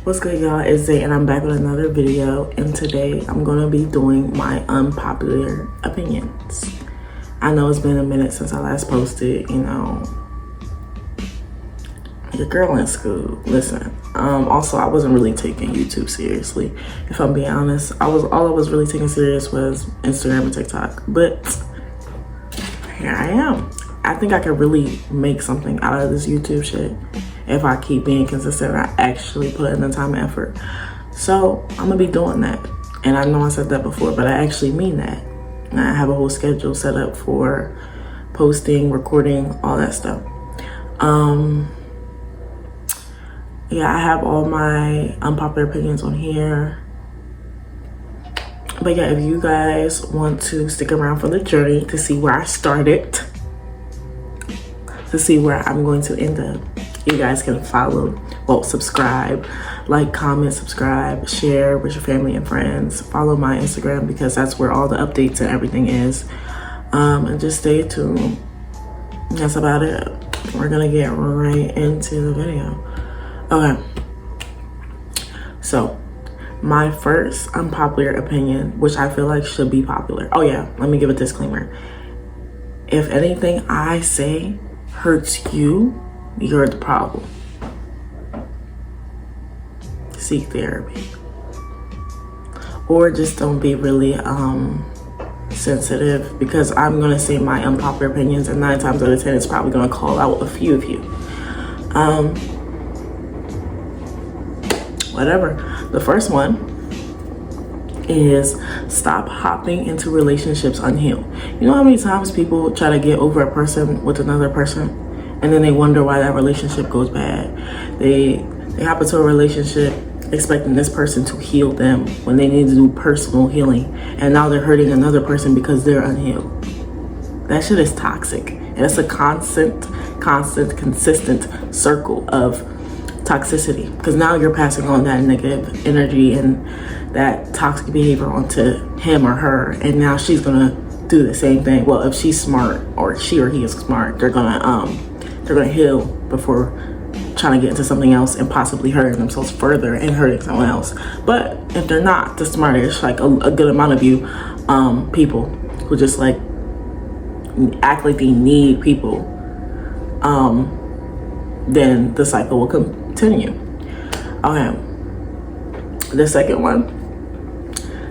What's good, y'all? It's Zay and I'm back with another video, and today I'm gonna be doing my unpopular opinions. I know it's been a minute since I last posted, your girl in school. Listen, also I wasn't really taking YouTube seriously, if I'm being honest. All I was really taking serious was Instagram and TikTok, but here I am. I think I could really make something out of this YouTube shit if I keep being consistent and I actually put in the time and effort. So I'm gonna be doing that. And I know I said that before, but I actually mean that. And I have a whole schedule set up for posting, recording, all that stuff. Yeah, I have all my unpopular opinions on here. But yeah, if you guys want to stick around for the journey to see where I started, to see where I'm going to end up, you guys can subscribe, like, comment, subscribe, share with your family and friends. Follow my Instagram because that's where all the updates and everything is. And just stay tuned. That's about it. We're gonna get right into the video. Okay. So, my first unpopular opinion, which I feel like should be popular. Oh yeah, let me give a disclaimer. If anything I say hurts you, you're the problem. Seek therapy. Or just don't be really sensitive, because I'm gonna say my unpopular opinions and 9 times out of 10 it's probably gonna call out a few of you. Whatever. The first one is stop hopping into relationships unhealed. You know how many times people try to get over a person with another person, and then they wonder why that relationship goes bad. They hop into a relationship expecting this person to heal them when they need to do personal healing, and now they're hurting another person because they're unhealed. That shit is toxic, and it's a consistent circle of toxicity, because now you're passing on that negative energy and that toxic behavior onto him or her, and now she's gonna do the same thing. Well, if she's smart, or she or he is smart, they're gonna heal before trying to get into something else and possibly hurting themselves further and hurting someone else. But if they're not the smartest, like a good amount of you people who just like act like they need people, then the cycle will continue. Okay. The second one,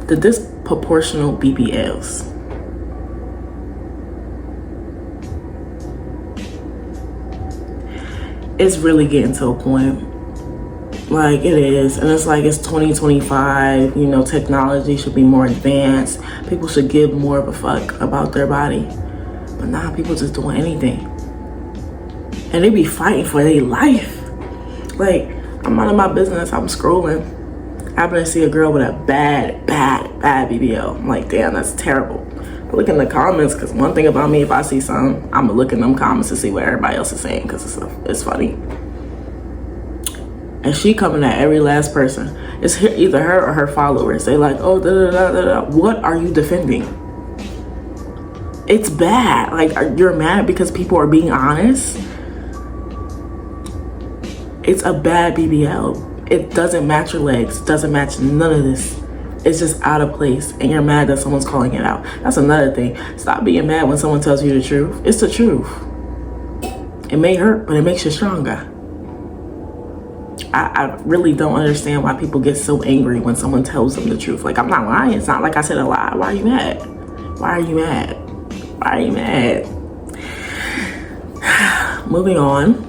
the disproportional BBLs. It's really getting to a point. Like, it is. And it's like, it's 2025, technology should be more advanced. People should give more of a fuck about their body. But now people just doing anything. And they be fighting for their life. Like, I'm out of my business, I'm scrolling. I happen to see a girl with a bad BBL. I'm like, damn, that's terrible. I look in the comments, because one thing about me, if I see something, I'm gonna look in them comments to see what everybody else is saying, because it's funny. And she coming at every last person. It's either her or her followers. They like, oh, da. What are you defending? It's bad. Like, you're mad because people are being honest? It's a bad BBL. It doesn't match your legs. Doesn't match none of this. It's just out of place, and you're mad that someone's calling it out. That's another thing. Stop being mad when someone tells you the truth. It's the truth. It may hurt, but it makes you stronger. I really don't understand why people get so angry when someone tells them the truth. Like, I'm not lying. It's not like I said a lie. Why are you mad? Why are you mad? Why are you mad? Moving on.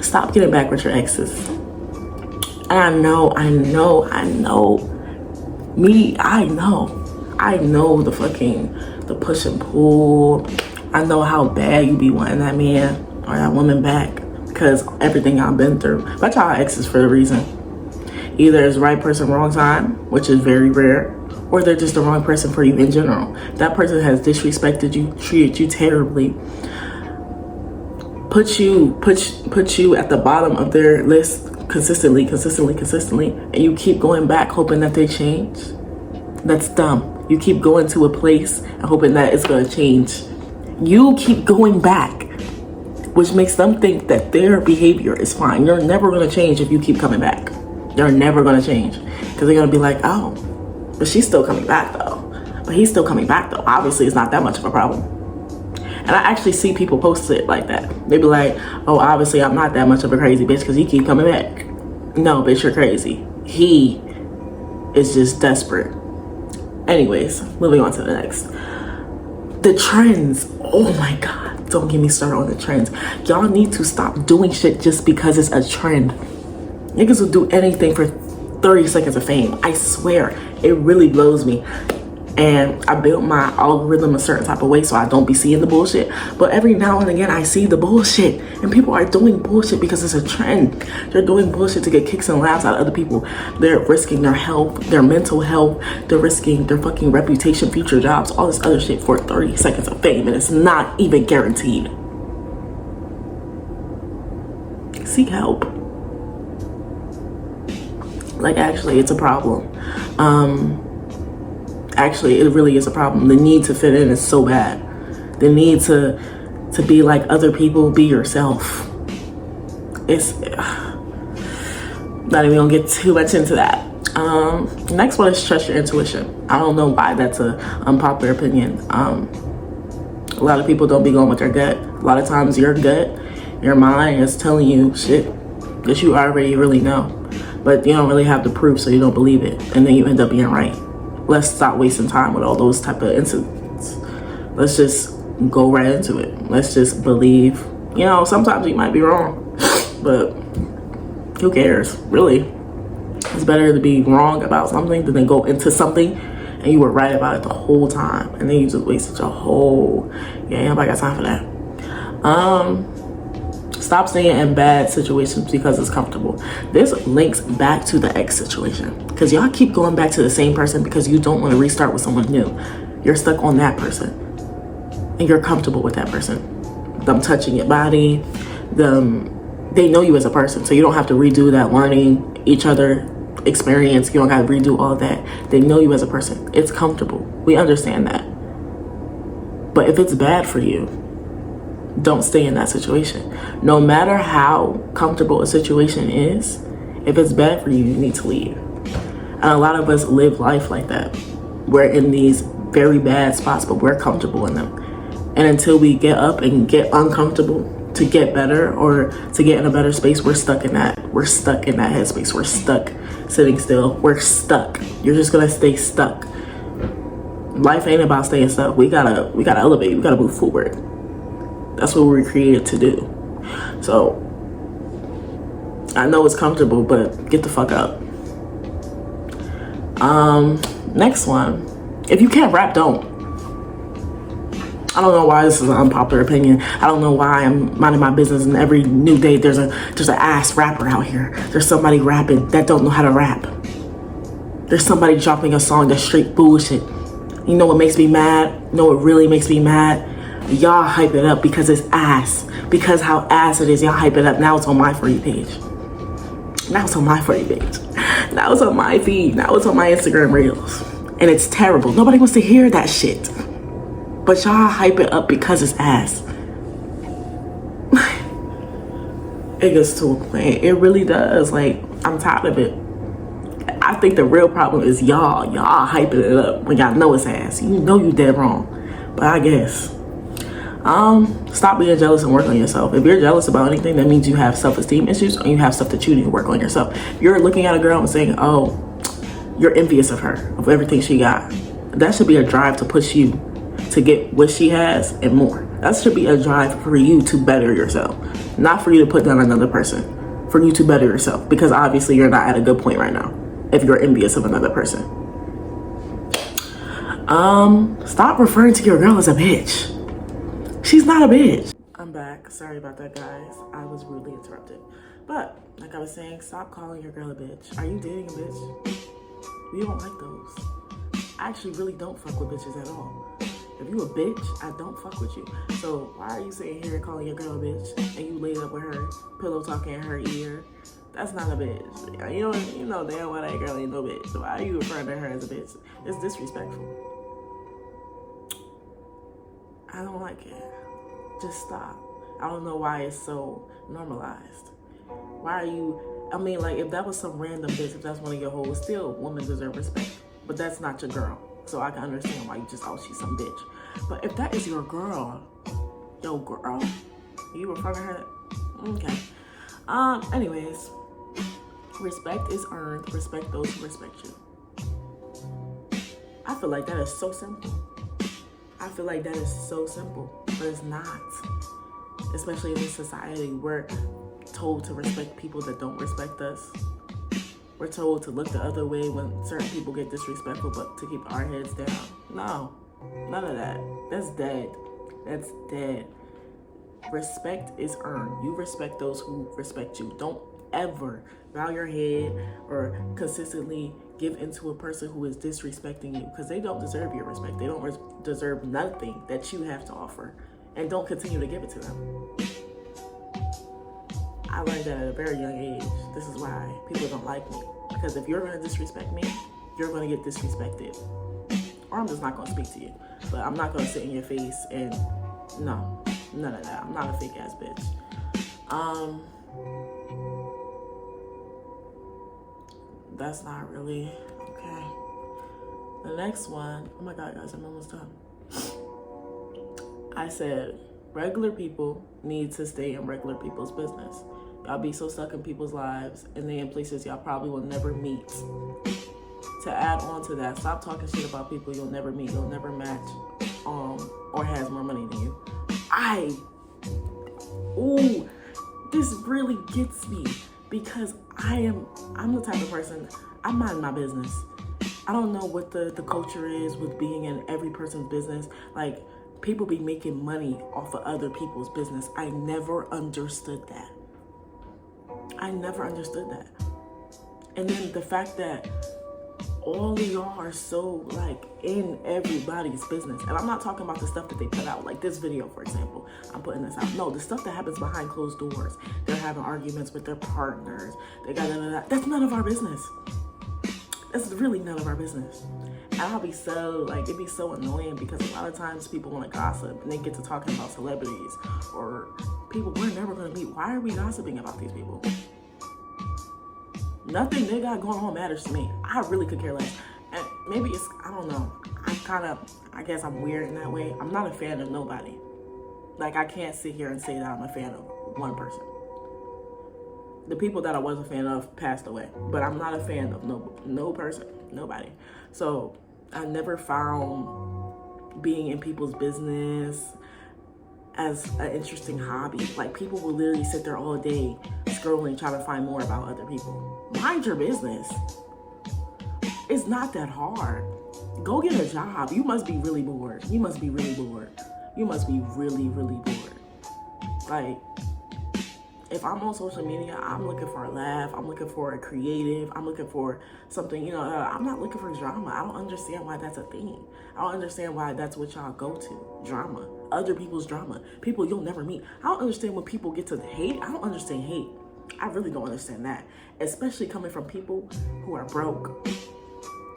Stop getting back with your exes. And I know. I know the push and pull. I know how bad you be wanting that man or that woman back, because everything I've been through. But y'all exes for a reason. Either it's right person, wrong time, which is very rare, or they're just the wrong person for you in general. That person has disrespected you, treated you terribly, put you at the bottom of their list consistently, and you keep going back hoping that they change. That's dumb. You keep going to a place and hoping that it's going to change. You keep going back, which makes them think that their behavior is fine. You're never going to change if you keep coming back. They're never gonna change because they're gonna be like, oh, but she's still coming back though. But he's still coming back though. Obviously, it's not that much of a problem. And I actually see people post it like that. They be like, oh, obviously I'm not that much of a crazy bitch because he keep coming back. No, bitch, you're crazy. He is just desperate. Anyways, moving on to the next. The trends. Oh my God. Don't get me started on the trends. Y'all need to stop doing shit just because it's a trend. Niggas will do anything for 30 seconds of fame. I swear, it really blows me. And I built my algorithm a certain type of way so I don't be seeing the bullshit. But every now and again, I see the bullshit. And people are doing bullshit because it's a trend. They're doing bullshit to get kicks and laughs out of other people. They're risking their health, their mental health. They're risking their fucking reputation, future jobs, all this other shit for 30 seconds of fame. And it's not even guaranteed. Seek help. Like, actually, it's a problem. Actually, it really is a problem. The need to fit in is so bad. The need to be like other people, be yourself. It's not even gonna get too much into that. Next one is trust your intuition. I don't know why that's a unpopular opinion. A lot of people don't be going with their gut. A lot of times your gut, your mind is telling you shit that you already really know, but you don't really have the proof, so you don't believe it, and then you end up being right. Let's stop wasting time with all those type of incidents. Let's just go right into it. Let's just believe. You know, sometimes you might be wrong, but who cares, really? It's better to be wrong about something than go into something and you were right about it the whole time, and then you just wasted your whole, yeah, nobody got time for that. Stop staying in bad situations because it's comfortable. This links back to the ex situation, because y'all keep going back to the same person because you don't want to restart with someone new. You're stuck on that person and you're comfortable with that person. Them touching your body, they know you as a person, so you don't have to redo that learning each other experience. You don't got to redo all that. They know you as a person. It's comfortable. We understand that. But if it's bad for you, don't stay in that situation. No matter how comfortable a situation is, if it's bad for you, you need to leave. And a lot of us live life like that. We're in these very bad spots, but we're comfortable in them. And until we get up and get uncomfortable to get better or to get in a better space, we're stuck in that. We're stuck in that headspace. We're stuck sitting still. We're stuck. You're just gonna stay stuck. Life ain't about staying stuck. We gotta elevate. We gotta move forward. That's what we're created to do. So I know it's comfortable, but get the fuck up. Next one. If you can't rap, don't. I don't know why this is an unpopular opinion. I don't know why I'm minding my business and every new day there's an ass rapper out here. There's somebody rapping that don't know how to rap. There's somebody dropping a song that's straight bullshit. You know what makes me mad? You know what really makes me mad? Y'all hype it up because it's ass. Because how ass it is, y'all hype it up. Now it's on my For You page. Now it's on my For You page. Now it's on my feed. Now it's on my Instagram reels. And it's terrible. Nobody wants to hear that shit. But y'all hype it up because it's ass. It gets to a point. It really does. Like, I'm tired of it. I think the real problem is y'all hyping it up when y'all know it's ass. You know you dead wrong. But I guess. Stop being jealous and work on yourself. If you're jealous about anything, that means you have self-esteem issues or you have stuff that you need to work on yourself. You're looking at a girl and saying, oh, you're envious of her, of everything she got. That should be a drive to push you to get what she has and more. That should be a drive for you to better yourself, not for you to put down another person, for you to better yourself, because obviously you're not at a good point right now if you're envious of another person. Stop referring to your girl as a bitch. She's not a bitch. I'm back. Sorry about that, guys. I was rudely interrupted. But like I was saying, stop calling your girl a bitch. Are you dating a bitch? We don't like those. I actually really don't fuck with bitches at all. If you a bitch, I don't fuck with you. So why are you sitting here calling your girl a bitch and you laid up with her, pillow talking in her ear? That's not a bitch. You know damn well that girl ain't no bitch. So why are you referring to her as a bitch? It's disrespectful. I don't like it. Just stop. I don't know why it's so normalized. Why are you I mean, like, if that was some random bitch, if that's one of your hoes, still, women deserve respect. But that's not your girl. So I can understand why you just, oh, she's some bitch. But if that is your girl, yo, girl, you in front of her? Okay. Anyways, respect is earned. Respect those who respect you. I feel like that is so simple. I feel like that is so simple, but it's not. Especially in this society, we're told to respect people that don't respect us. We're told to look the other way when certain people get disrespectful, but to keep our heads down. No, none of that. That's dead. That's dead. Respect is earned. You respect those who respect you. Don't ever bow your head or consistently give into a person who is disrespecting you, because they don't deserve your respect. They don't deserve nothing that you have to offer, and don't continue to give it to them. I learned that at a very young age. This is why people don't like me, because if you're going to disrespect me, you're going to get disrespected, or I'm just not going to speak to you. But I'm not going to sit in your face and no, none of that. I'm not a fake ass bitch. That's not really okay. The next one, oh my God, guys, I'm almost done. I said, regular people need to stay in regular people's business. Y'all be so stuck in people's lives, and they in places y'all probably will never meet. To add on to that, stop talking shit about people you'll never meet, you'll never match, or has more money than you. This really gets me, because I'm the type of person, I mind my business. I don't know what the culture is with being in every person's business. Like, people be making money off of other people's business. I never understood that. And then the fact that all of y'all are so, like, in everybody's business. And I'm not talking about the stuff that they put out, like this video, for example. I'm putting this out. No, the stuff that happens behind closed doors. They're having arguments with their partners. They got that. That's none of our business. That's really none of our business. And I'll be so, like, it'd be so annoying, because a lot of times people want to gossip and they get to talking about celebrities or people we're never going to meet. Why are we gossiping about these people? Nothing they got going on matters to me. I really could care less. And maybe it's, I don't know. I guess I'm weird in that way. I'm not a fan of nobody. Like, I can't sit here and say that I'm a fan of one person. The people that I was a fan of passed away, but I'm not a fan of no person, nobody. So I never found being in people's business as an interesting hobby. Like, people will literally sit there all day scrolling, trying to find more about other people. Mind your business. It's not that hard. Go get a job. You must be really bored. You must be really bored. Like, if I'm on social media, I'm looking for a laugh. I'm looking for a creative. I'm looking for something, I'm not looking for drama. I don't understand why that's a thing. I don't understand why that's what y'all go to. Drama. Other people's drama. People you'll never meet. I don't understand when people get to hate. I don't understand hate. I really don't understand that. Especially coming from people who are broke.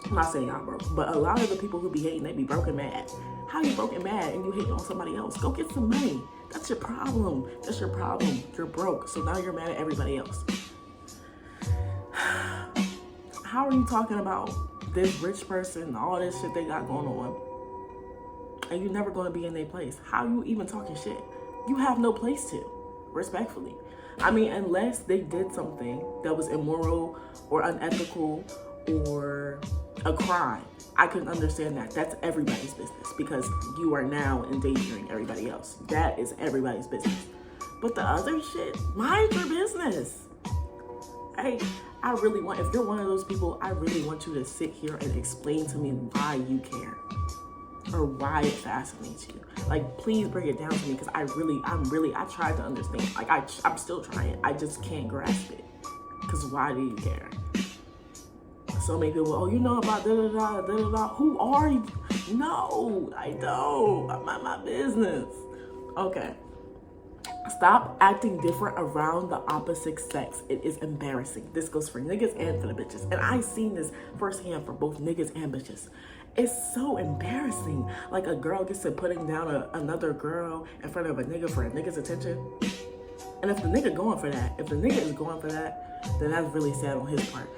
I'm not saying y'all broke, but a lot of the people who be hating, they be broke and mad. How you broke and mad and you hating on somebody else? Go get some money. That's your problem. You're broke, so now you're mad at everybody else. How are you talking about this rich person, all this shit they got going on, and you're never going to be in their place? How you even talking shit? You have no place to, respectfully. I mean, unless they did something that was immoral or unethical or a crime, I can understand that. That's everybody's business, because you are now endangering everybody else. That is everybody's business. But the other shit, mind your business. I really want, if you're one of those people, I really want you to sit here and explain to me why you care or why it fascinates you. Like, please break it down to me, because I tried to understand. Like, I'm still trying. I just can't grasp it. Because why do you care? So many people, oh, you know about da-da-da, da-da-da. Who are you? No, I don't. I'm not my business. Okay. Stop acting different around the opposite sex. It is embarrassing. This goes for niggas and for the bitches. And I've seen this firsthand for both niggas and bitches. It's so embarrassing. Like, a girl gets to putting down another girl in front of a nigga for a nigga's attention. And if the nigga going for that, then that's really sad on his part.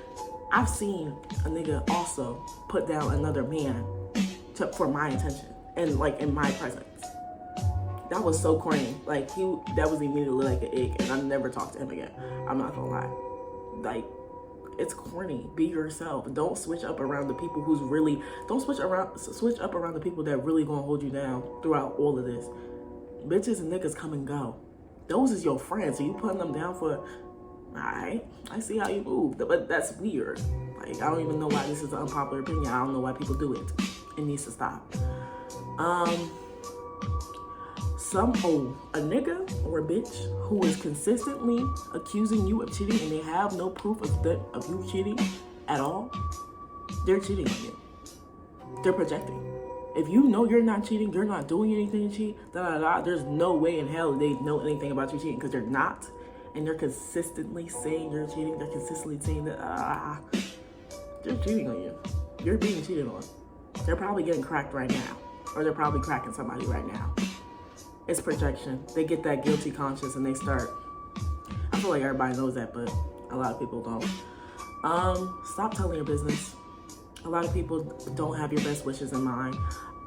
I've seen a nigga also put down another man for my attention and like in my presence. That was so corny. Like that was immediately like an ick, and I never talked to him again. I'm not gonna lie. Like, it's corny. Be yourself. Don't switch up around the people don't switch up around the people that really gonna hold you down throughout all of this. Bitches and niggas come and go. Those is your friends. So you putting them down for, alright, I see how you move. But that's weird. Like, I don't even know why this is an unpopular opinion. I don't know why people do it. It needs to stop. A nigga or a bitch who is consistently accusing you of cheating and they have no proof of you cheating at all, they're cheating on you. They're projecting. If you know you're not cheating, you're not doing anything to cheat, there's no way in hell they know anything about you cheating, because they're not. And they're consistently saying you're cheating. They're consistently saying that they're cheating on you. You're being cheated on. They're probably getting cracked right now. Or they're probably cracking somebody right now. It's projection. They get that guilty conscience and they start. I feel like everybody knows that, but a lot of people don't. Stop telling your business. A lot of people don't have your best wishes in mind.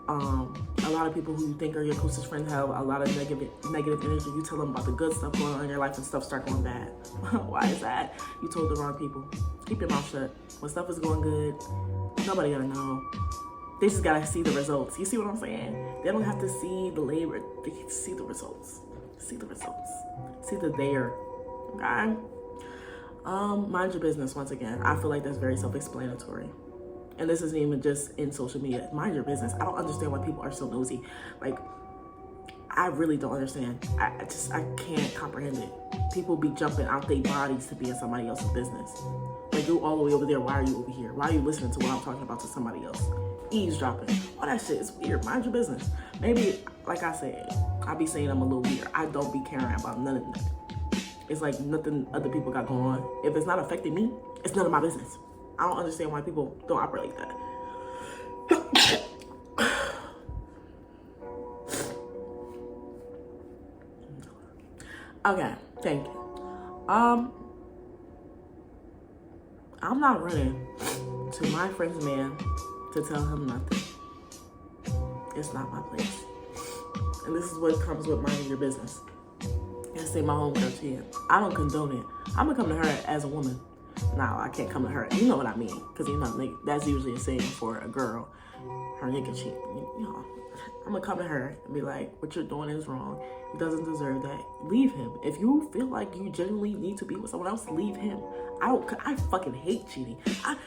A lot of people who you think are your closest friends have a lot of negative energy. You tell them about the good stuff going on in your life and stuff start going bad. Why is that? You told the wrong people. Keep your mouth shut. When stuff is going good, nobody gotta know. They just gotta see the results. You see what I'm saying? They don't have to see the labor. They can see the results. See the results. See the there. Okay? Mind your business once again. I feel like that's very self-explanatory. And this isn't even just in social media. Mind your business. I don't understand why people are so nosy. Like, I really don't understand. I can't comprehend it. People be jumping out their bodies to be in somebody else's business. Like, you all the way over there. Why are you over here? Why are you listening to what I'm talking about to somebody else? Eavesdropping. All that shit is weird. Mind your business. Maybe, like I said, I be saying I'm a little weird. I don't be caring about none of that. It's like nothing other people got going on. If it's not affecting me, it's none of my business. I don't understand why people don't operate like that. Okay, thank you. I'm not running to my friend's man to tell him nothing. It's not my place. And this is what comes with minding your business. And say my homegirl cheating. I don't condone it. I'm gonna come to her as a woman. Now I can't come to her. You know what I mean? Because that's usually a saying for a girl. Her nigga cheat. You know, I'm gonna come to her and be like, "What you're doing is wrong. He doesn't deserve that. Leave him. If you feel like you genuinely need to be with someone else, leave him." I fucking hate cheating.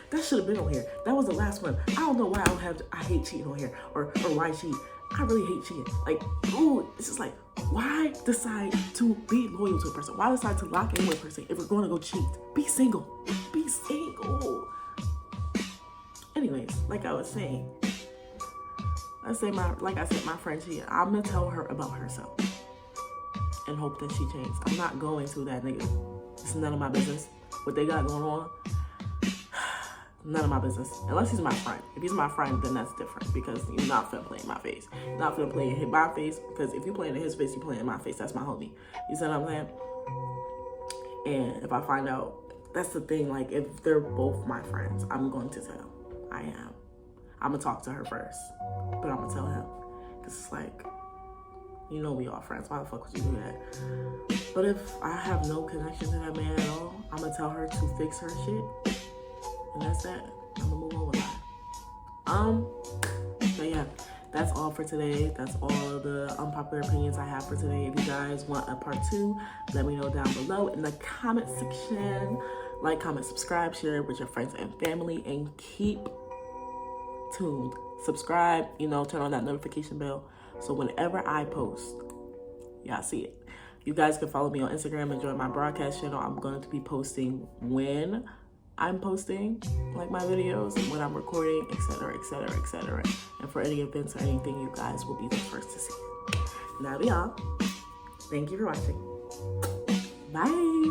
That should have been on here. That was the last one. I don't know why I hate cheating on here or why cheat. I really hate cheating. Like, ooh, it's just like, why decide to be loyal to a person? Why decide to lock in with a person if we're going to go cheat? Be single. Be single. Anyways, like I was saying, my friend cheated. I'm gonna tell her about herself and hope that she changes. I'm not going to that nigga. It's none of my business what they got going on. None of my business. Unless he's my friend. If he's my friend, then that's different, because you're not finna play in my face. You're not finna play in my face, because if you playing in his face, you playing in my face. That's my homie. You see what I'm saying? And if I find out, that's the thing, like, if they're both my friends, I'm going to tell. I am. I'm gonna talk to her first, but I'm gonna tell him. Because it's like, you know we all friends. Why the fuck would you do that? But if I have no connection to that man at all, I'm gonna tell her to fix her shit. And that's that. I'm gonna move on with that. So yeah, that's all for today. That's all of the unpopular opinions I have for today. If you guys want a part 2, let me know down below in the comment section. Like, comment, subscribe, share it with your friends and family, and keep tuned. Subscribe, turn on that notification bell, so whenever I post, y'all see it. You guys can follow me on Instagram and join my broadcast channel. I'm going to be posting when I'm posting, like, my videos, when I'm recording, etc., etc., etc. And for any events or anything, you guys will be the first to see it. Now, y'all, thank you for watching. Bye.